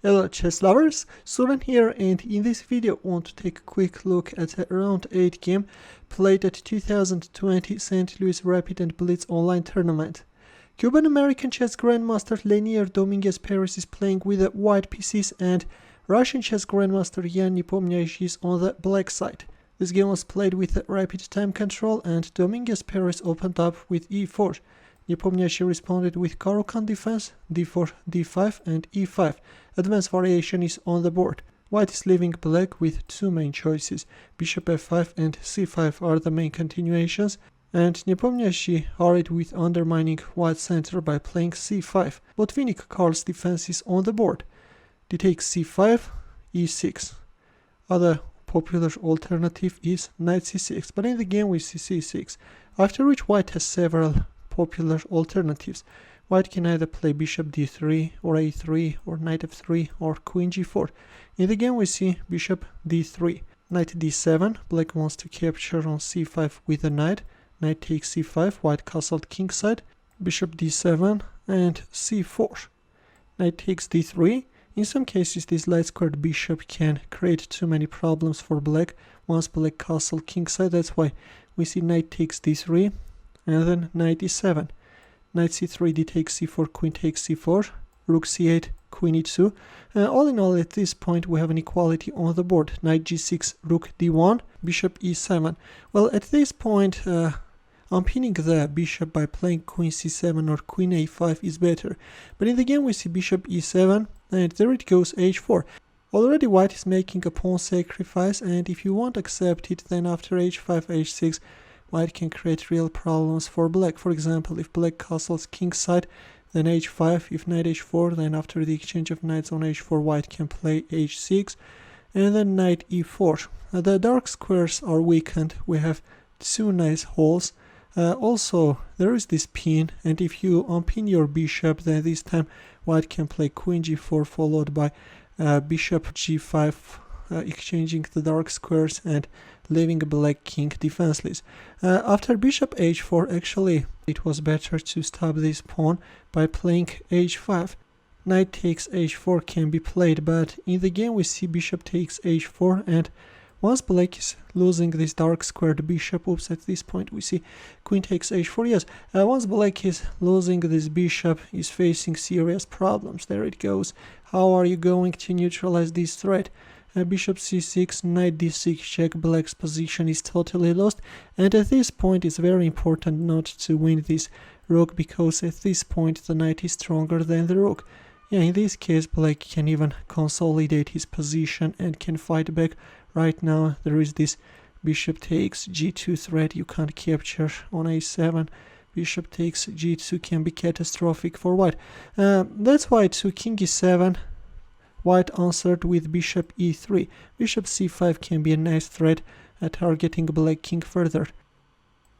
Hello chess lovers, Suren here, and in this video I want to take a quick look at a round 8 game played at 2020 St. Louis Rapid and Blitz online tournament. Cuban-American chess grandmaster Leinier Dominguez Perez is playing with the white pieces, and Russian chess grandmaster Nepomniachtchi is on the black side. This game was played with rapid time control, and Dominguez Perez opened up with e4. Nepomniachtchi responded with Caro-Kann defense, d4, d5 and e5. Advanced variation is on the board. White is leaving black with two main choices. Bishop f5 and c5 are the main continuations, and Nepomniachtchi hurried with undermining white center by playing c5. Botvinnik-Carls defense is on the board. D takes c5, e6. Other popular alternative is knight c6, but in the game we see c6, after which white has several popular alternatives. White can either play bishop d3 or a3 or knight f3 or queen g4. In the game we see bishop d3, knight d7, black wants to capture on c5 with a knight, knight takes c5, white castled kingside, bishop d7 and c4, knight takes d3. In some cases this light squared bishop can create too many problems for black once black castle kingside, that's why we see knight takes d3 and then knight e7. Knight c3, d takes c4, queen takes c4, rook c8, queen e2. All in all, at this point we have an equality on the board. Knight g6, rook d1, bishop e7. Well, at this point, pinning the bishop by playing queen c7 or queen a5 is better. But in the game we see bishop e7, and there it goes, h4. Already white is making a pawn sacrifice, and if you won't accept it, then after h5, h6, white can create real problems for black. For example, if black castles kingside, then h5, if knight h4, then after the exchange of knights on h4, white can play h6, and then knight e4. The dark squares are weakened, we have two nice holes. Also, there is this pin, and if you unpin your bishop, then this time white can play queen g4 followed by bishop g5, exchanging the dark squares and leaving black king defenseless. After bishop h4, actually it was better to stop this pawn by playing h5. Knight takes h4 can be played, but in the game we see bishop takes h4, and once black is losing this dark squared bishop, oops, at this point we see queen takes h4, yes, once black is losing this bishop, is facing serious problems. There it goes. How are you going to neutralize this threat? Bishop c6, knight d6 check, black's position is totally lost, and at this point it's very important not to win this rook, because at this point the knight is stronger than the rook. Yeah, in this case black can even consolidate his position and can fight back. Right now there is this bishop takes g2 threat you can't capture on a7. Bishop takes g2 can be catastrophic for white. That's why to king e7, white answered with bishop e3. Bishop c5 can be a nice threat targeting black king further.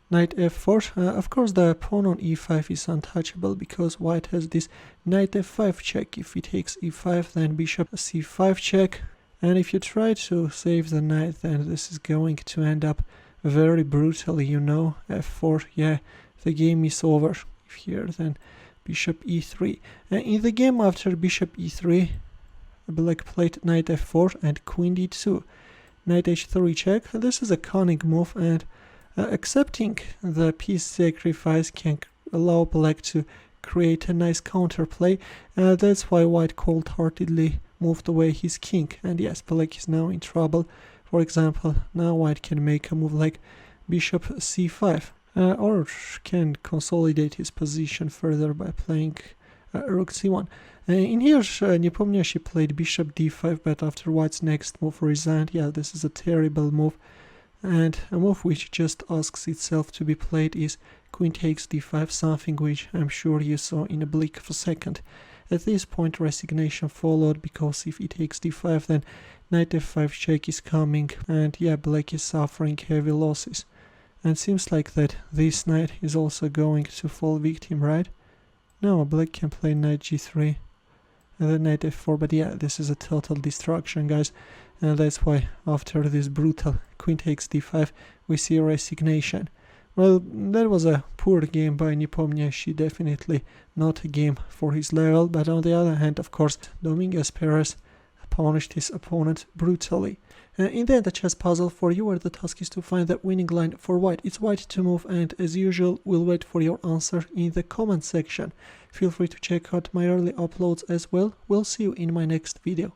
Knight f4. Of course the pawn on e5 is untouchable because white has this knight f5 check. If he takes e5, then bishop c5 check. And if you try to save the knight, then this is going to end up very brutally, you know. f4, yeah, the game is over. If here, then bishop e3. In the game after bishop e3, black played knight f4 and queen d2. Knight h3 check. This is a cunning move, and accepting the piece sacrifice can allow black to create a nice counterplay. That's why white cold-heartedly moved away his king, and yes, black is now in trouble. For example, now white can make a move like bishop c5, or can consolidate his position further by playing rook c1. In here, Nepomniachtchi played bishop d5, but after white's next move resigned. Yeah, this is a terrible move, and a move which just asks itself to be played is queen takes d5, something which I'm sure you saw in a blink of a second. At this point resignation followed, because if he takes d5, then knight f5 check is coming, and yeah, black is suffering heavy losses. And seems like that this knight is also going to fall victim, right? No, black can play knight g3 and then knight f4, but yeah, this is a total destruction, guys, and that's why after this brutal queen takes d5 we see a resignation. Well, that was a poor game by Nepomniachtchi, definitely not a game for his level, but on the other hand, of course, Dominguez Perez punished his opponent brutally. In the end, the chess puzzle for you, where the task is to find the winning line for white. It's white to move, and as usual, we'll wait for your answer in the comment section. Feel free to check out my early uploads as well. We'll see you in my next video.